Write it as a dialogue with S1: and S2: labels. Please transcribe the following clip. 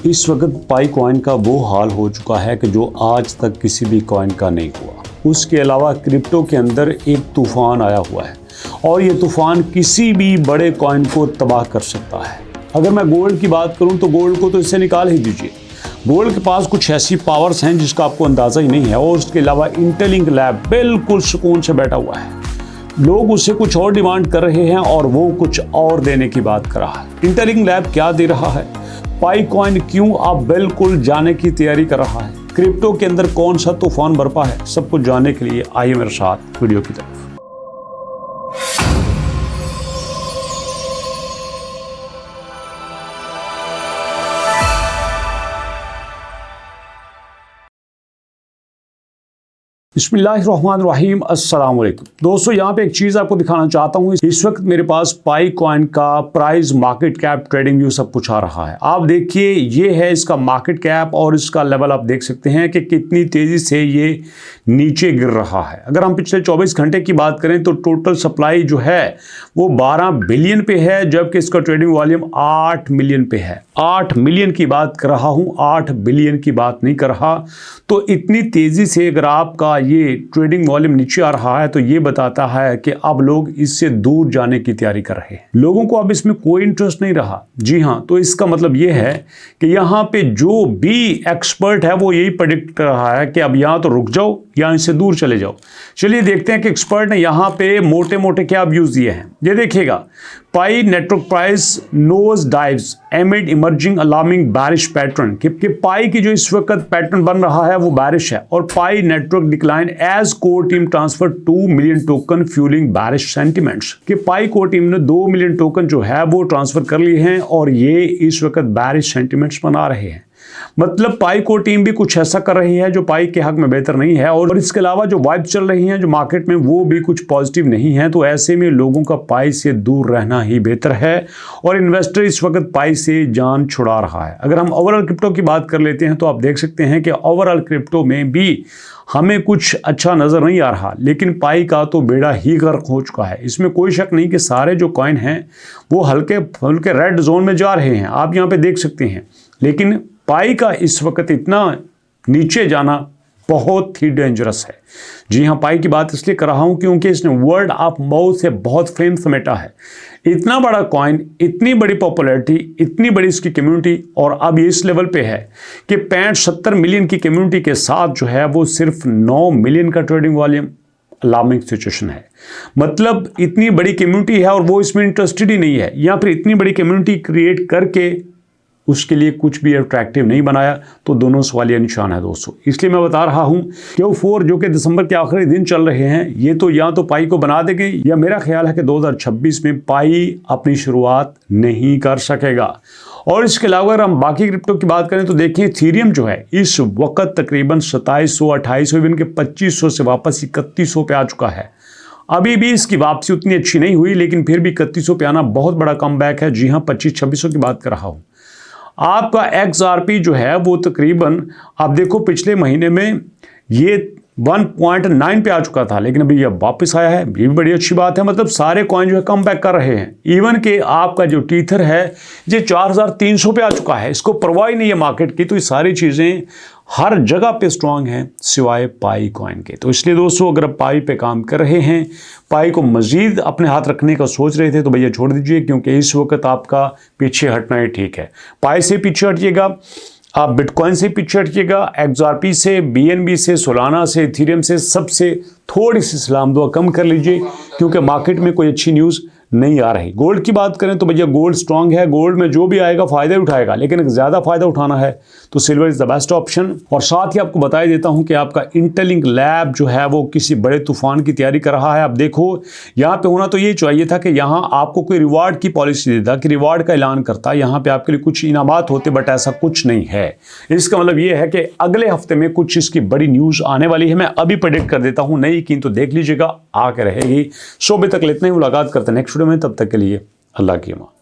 S1: इस वक्त पाई कॉइन का वो हाल हो चुका है कि जो आज तक किसी भी कॉइन का नहीं हुआ। उसके अलावा क्रिप्टो के अंदर एक तूफान आया हुआ है और ये तूफान किसी भी बड़े कॉइन को तबाह कर सकता है। अगर मैं गोल्ड की बात करूं तो गोल्ड को तो इससे निकाल ही दीजिए। गोल्ड के पास कुछ ऐसी पावर्स हैं जिसका आपको अंदाज़ा ही नहीं है। और उसके अलावा इंटेलिंक लैब बिल्कुल सुकून से बैठा हुआ है। लोग उससे कुछ और डिमांड कर रहे हैं और वो कुछ और देने की बात कर रहा है। इंटेलिंक लैब क्या दे रहा है, पाई कॉइन क्यों आप बिल्कुल जाने की तैयारी कर रहा है, क्रिप्टो के अंदर कौन सा तूफान बरपा है, सब कुछ जानने के लिए आइए मेरे साथ वीडियो की तरफ। बिस्मिल्लाहिर्रहमानिर्रहीम, अस्सलाम वालेकुम। दोस्तों, यहाँ पे एक चीज़ आपको दिखाना चाहता हूँ। इस वक्त मेरे पास पाई कॉइन का price, market cap, trading view सब कुछ आ रहा है। आप देखिए, ये है इसका मार्केट कैप और इसका लेवल आप देख सकते हैं कि कितनी तेज़ी से ये नीचे गिर रहा है। अगर हम पिछले 24 घंटे की बात करें तो टोटल सप्लाई जो है वो 12 बिलियन पे है, जबकि इसका ट्रेडिंग वॉल्यूम 8 मिलियन पे है। 8 मिलियन की बात कर रहा हूँ, 8 बिलियन की बात नहीं कर रहा। तो इतनी तेज़ी से अगर आपका ये ट्रेडिंग वॉल्यूम नीचे आ रहा है तो ये बताता है कि अब लोग इससे दूर जाने की तैयारी कर रहे हैं। लोगों को अब इसमें कोई इंटरेस्ट नहीं रहा। जी हाँ, तो इसका मतलब ये है कि यहाँ पे जो भी एक्सपर्ट है वो यही प्रेडिक्ट कर रहा है कि अब यहाँ तो रुक जाओ या इससे दूर चले जाओ। चलिए देखते हैं कि एक्सपर्ट ने यहाँ पे मोटे मोटे क्या व्यूज दिए हैं। ये देखिएगा, Pi network price nose dives amid emerging alarming bearish pattern, कि पाई की जो इस वक्त पैटर्न बन रहा है वो बैरिश है। और Pi network decline as core team transfer 2 million token fueling bearish sentiments, कि पाई कोर टीम ने 2 मिलियन टोकन जो है वो ट्रांसफर कर लिए हैं और ये इस वक्त बैरिश सेंटिमेंट्स बना रहे हैं। मतलब पाई को टीम भी कुछ ऐसा कर रही है जो पाई के हक में बेहतर नहीं है। और इसके अलावा जो वाइब चल रही हैं जो मार्केट में, वो भी कुछ पॉजिटिव नहीं है। तो ऐसे में लोगों का पाई से दूर रहना ही बेहतर है और इन्वेस्टर इस वक्त पाई से जान छुड़ा रहा है। अगर हम ओवरऑल क्रिप्टो की बात कर लेते हैं तो आप देख सकते हैं कि ओवरऑल क्रिप्टो में भी हमें कुछ अच्छा नज़र नहीं आ रहा, लेकिन पाई का तो बेड़ा ही गर्क हो चुका है। इसमें कोई शक नहीं कि सारे जो कॉइन हैं वो हल्के हल्के रेड जोन में जा रहे हैं, आप यहाँ पे देख सकते हैं। लेकिन पाई का इस वक्त इतना नीचे जाना बहुत ही डेंजरस है। जी हाँ, पाई की बात इसलिए कर रहा हूँ क्योंकि इसने वर्ड ऑफ माउथ से बहुत फेम समेटा है। इतना बड़ा कॉइन, इतनी बड़ी पॉपुलैरिटी, इतनी बड़ी इसकी कम्युनिटी, और अब ये इस लेवल पे है कि 65-70 मिलियन की कम्युनिटी के साथ जो है वो सिर्फ 9 मिलियन का ट्रेडिंग वॉल्यूम। अलार्मिंग सिचुएशन है। मतलब इतनी बड़ी कम्युनिटी है और वो इसमें इंटरेस्टेड ही नहीं है, या फिर इतनी बड़ी कम्युनिटी क्रिएट करके उसके लिए कुछ भी अट्रैक्टिव नहीं बनाया। तो दोनों सवालिया निशान है दोस्तों। इसलिए मैं बता रहा हूं Q4 जो कि दिसंबर के आखिरी दिन चल रहे हैं, ये तो या तो पाई को बना देंगे या मेरा ख्याल है कि 2026 में पाई अपनी शुरुआत नहीं कर सकेगा। और इसके अलावा अगर हम बाकी क्रिप्टो की बात करें तो देखिए, इथेरियम जो है इस वक्त तकरीबन 2700-2800, इवन के 2500 से वापस 3100 पे आ चुका है। अभी भी इसकी वापसी उतनी अच्छी नहीं हुई, लेकिन फिर भी 3100 पे आना बहुत बड़ा कमबैक है। जी हाँ, 2500-2600 की बात कर रहा हूँ। आपका XRP जो है वो तकरीबन, आप देखो पिछले महीने में ये 1.9 पे आ चुका था, लेकिन अभी ये वापस आया है। ये भी बड़ी अच्छी बात है। मतलब सारे कॉइन जो है कम बैक कर रहे हैं। इवन के आपका जो टीथर है ये 4300 पे आ चुका है। इसको परवाह ही नहीं है मार्केट की। तो ये सारी चीज़ें हर जगह पे स्ट्रांग हैं सिवाय पाई कॉइन के। तो इसलिए दोस्तों, अगर आप पाई पे काम कर रहे हैं, पाई को मजीद अपने हाथ रखने का सोच रहे थे, तो भैया छोड़ दीजिए, क्योंकि इस वक्त आपका पीछे हटना ही ठीक है। पाई से पीछे हटिएगा, आप बिटकॉइन से पीछे हटिएगा, XRP से, BNB से, सोलाना से, इथेरियम से, सबसे थोड़ी सी सलाम दुआ कम कर लीजिए, क्योंकि मार्केट में कोई अच्छी न्यूज़ नहीं आ रही। गोल्ड की बात करें तो भैया गोल्ड स्ट्रांग है। गोल्ड में जो भी आएगा फ़ायदा उठाएगा, लेकिन अगर ज़्यादा फ़ायदा उठाना है तो silver is the best option. और साथ ही आपको बता देता हूं कि आपका इंटेलिंक लैब जो है वो किसी बड़े तूफान की तैयारी कर रहा है। अब देखो, यहाँ पे होना तो ये चाहिए था कि यहाँ आपको कोई रिवार्ड की पॉलिसी देता, कि रिवार्ड का ऐलान करता, यहाँ पे आपके लिए कुछ इनामात होते, बट ऐसा कुछ नहीं है। इसका मतलब ये है कि अगले हफ्ते में कुछ इसकी बड़ी न्यूज़ आने वाली है। मैं अभी प्रेडिक्ट कर देता हूँ, नहीं की तो देख लीजिएगा, आके रहेगी। शो तक लेते हैं, मुलाकात करते हैं नेक्स्ट वीडियो में। तब तक के लिए अल्लाह की अमान।